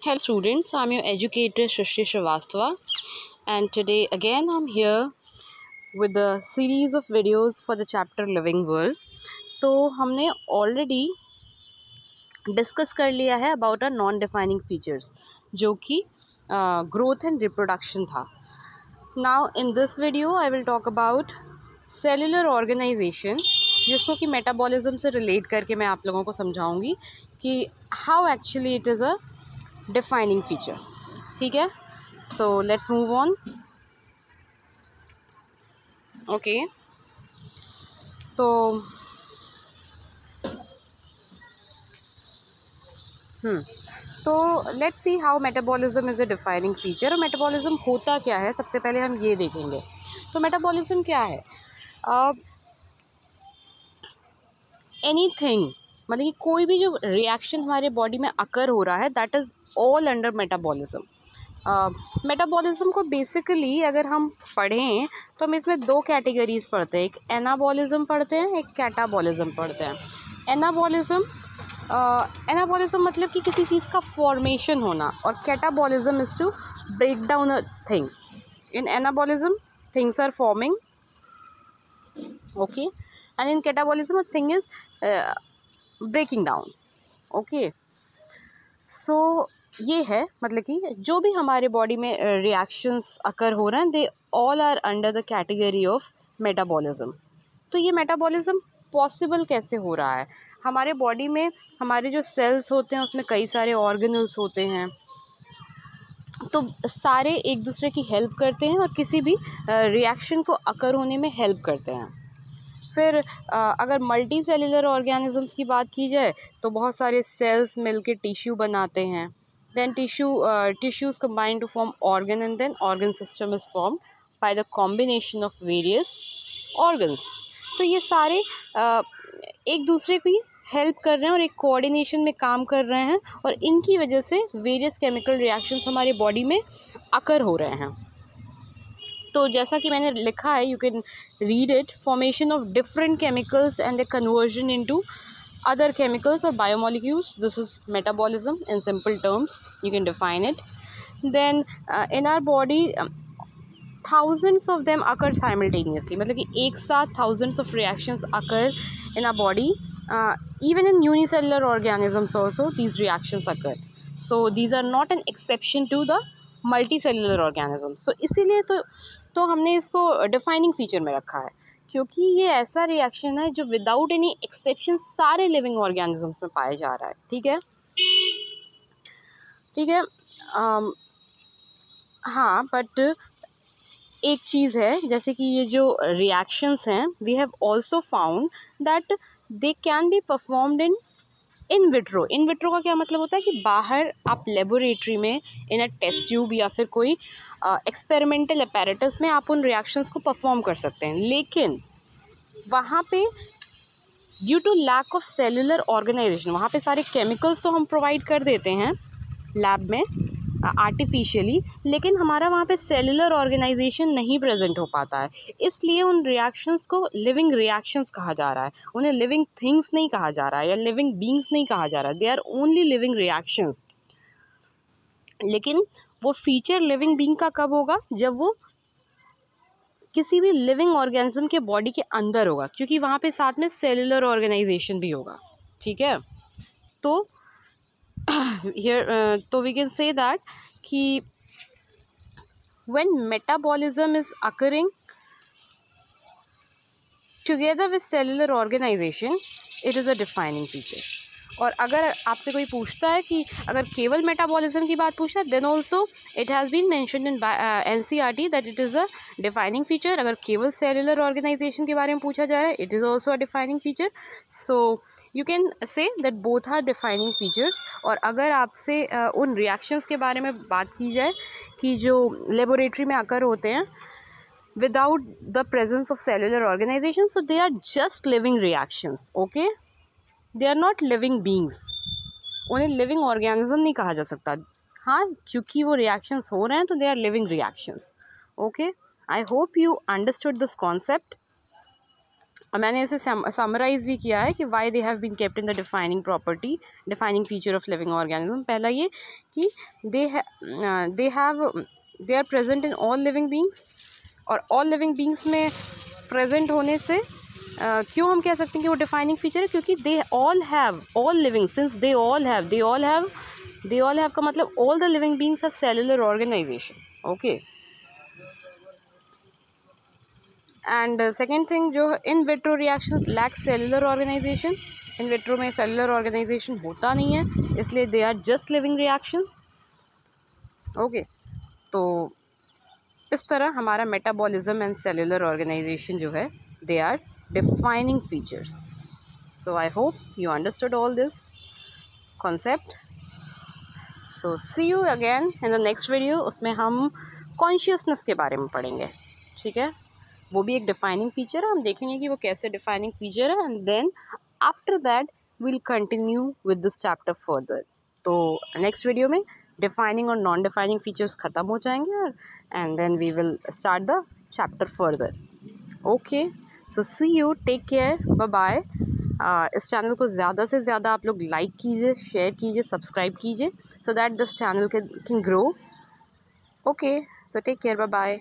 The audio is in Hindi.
Hello students, I'm your educator Shrishti Srivastava, and today again I'm here with a series of videos for the chapter Living World. तो हमने ऑलरेडी डिस्कस कर लिया है about a non defining features जो कि ग्रोथ एंड रिप्रोडक्शन था. Now in this video I will talk about cellular organisation, जिसको कि मेटाबॉलिज्म से रिलेट करके मैं आप लोगों को समझाऊंगी कि how actually it is a defining feature. ठीक है, so let's move on. Okay, तो let's see how metabolism is a defining feature. और मेटाबॉलिज्म होता क्या है, सबसे पहले हम ये देखेंगे. तो मेटाबॉलिज्म क्या है? एनीथिंग, मतलब कि कोई भी जो रिएक्शन हमारे बॉडी में अकर हो रहा है, that is all under metabolism. Metabolism को बेसिकली अगर हम पढ़ें तो हम इसमें दो कैटेगरीज पढ़ते हैं. एक एनाबॉलिज्म पढ़ते हैं, एक कैटाबॉलिज्म पढ़ते हैं. एनाबॉलिज्म मतलब कि किसी चीज़ का फॉर्मेशन होना, और catabolism is to break down a thing. In anabolism things are forming, okay, and in catabolism a thing is breaking down. Okay, so ये है, मतलब कि जो भी हमारे बॉडी में रिएक्शंस अकर हो रहे हैं, they all are under the category of metabolism. तो ये मेटाबॉलिज्म पॉसिबल कैसे हो रहा है? हमारे बॉडी में हमारे जो सेल्स होते हैं उसमें कई सारे ऑर्गेनल्स होते हैं, तो सारे एक दूसरे की हेल्प करते हैं और किसी भी रिएक्शन को अकर होने में हेल्प करते हैं. फिर अगर मल्टी सेलुलर ऑर्गेनिजम्स की बात की जाए तो बहुत सारे सेल्स मिलके टिश्यू बनाते हैं. Then tissues combine to form organ, and then organ system is form by the combination of various organs. तो ये सारे एक दूसरे की हेल्प कर रहे हैं और एक कोऑर्डिनेशन में काम कर रहे हैं, और इनकी वजह से वेरियस केमिकल रिएक्शंस हमारे बॉडी में अकर हो रहे हैं. तो जैसा कि मैंने लिखा है, you can read it, formation of different chemicals and the conversion into other chemicals or biomolecules. This is metabolism in simple terms. You can define it. Then in our body, thousands of them occur simultaneously. मतलब कि एक साथ thousands of reactions occur in our body. Even in unicellular organisms also these reactions occur. So these are not an exception to the multicellular organisms. So इसीलिए तो हमने इसको defining feature में रखा है, क्योंकि ये ऐसा रिएक्शन है जो विदाउट एनी एक्सेप्शन सारे लिविंग ऑर्गेनिजम्स में पाया जा रहा है. ठीक है, ठीक है. हाँ, बट एक चीज़ है, जैसे कि ये जो रिएक्शंस हैं, we have also found that they can be performed in vitro. In vitro का क्या मतलब होता है कि बाहर आप लेबोरेटरी में इन अ टेस्ट ट्यूब या फिर कोई एक्सपेरिमेंटल अपैरेटस में आप उन रिएक्शंस को परफॉर्म कर सकते हैं, लेकिन वहाँ पे due to lack of cellular organisation, वहाँ पे सारे केमिकल्स तो हम प्रोवाइड कर देते हैं लैब में आर्टिफिशियली, लेकिन हमारा वहाँ पे सेलुलर ऑर्गेनाइजेशन नहीं प्रेजेंट हो पाता है. इसलिए उन रिएक्शंस को लिविंग रिएक्शंस कहा जा रहा है, उन्हें लिविंग थिंग्स नहीं कहा जा रहा है या लिविंग बींग्स नहीं कहा जा रहा है. They are only living reactions. लेकिन वो फीचर लिविंग बींग का कब होगा? जब वो किसी भी लिविंग ऑर्गेनिज्म के बॉडी के अंदर होगा, क्योंकि वहाँ पे साथ में सेलुलर ऑर्गेनाइजेशन भी होगा. ठीक है, तो here तो we can say that कि when metabolism is occurring together with cellular organization, it is a defining feature. और अगर आपसे कोई पूछता है कि अगर केवल मेटाबॉलिज्म की बात पूछता है, then also it has been mentioned in NCERT that it is a defining feature. अगर केवल सेलुलर ऑर्गेनाइजेशन के बारे में पूछा जा रहा है, it is also a defining feature. So you can say that both are defining features. और अगर आपसे उन रिएक्शंस के बारे में बात की जाए कि जो लेबोरेटरी में अकर होते हैं without the presence of cellular organization, so they are just living reactions. Okay, they are not living beings. उन्हें living organism नहीं कहा जा सकता. हाँ, क्योंकि वो reactions हो रहे हैं तो they are living reactions. Okay, I hope you understood this concept. मैंने इसे समराइज़ भी किया है कि why they have been kept in the defining feature of living organism. पहला ये कि they are present in all living beings, और ऑल लिविंग बींग्स में प्रेजेंट होने से क्यों हम कह सकते हैं कि वो डिफाइनिंग फीचर है, क्योंकि they all have, all living, since they all have का मतलब all the living beings have cellular organisation. Okay, and second thing, जो in vitro reactions lack cellular organisation, in vitro में सेलुलर ऑर्गेनाइजेशन होता नहीं है, इसलिए they are just living reactions. Okay, तो इस तरह हमारा मेटाबॉलिज्म एंड सेलुलर ऑर्गेनाइजेशन जो है, they are defining features. So I hope you understood all this concept. So see you again in the next video. उसमें हम कॉन्शियसनेस के बारे में पढ़ेंगे, ठीक है। वो भी एक डिफाइनिंग फीचर है, हम देखेंगे कि वो कैसे डिफाइनिंग फीचर है, and then after that we'll continue with this chapter further. तो नेक्स्ट वीडियो में डिफाइनिंग और नॉन डिफाइनिंग फीचर्स ख़त्म हो जाएंगे, and then we will start the chapter further. Okay, so see you, take care, bye bye. इस चैनल को ज़्यादा से ज़्यादा आप लोग लाइक कीजिए, शेयर कीजिए, सब्सक्राइब कीजिए, so that this channel can grow. Okay, so take care, bye bye.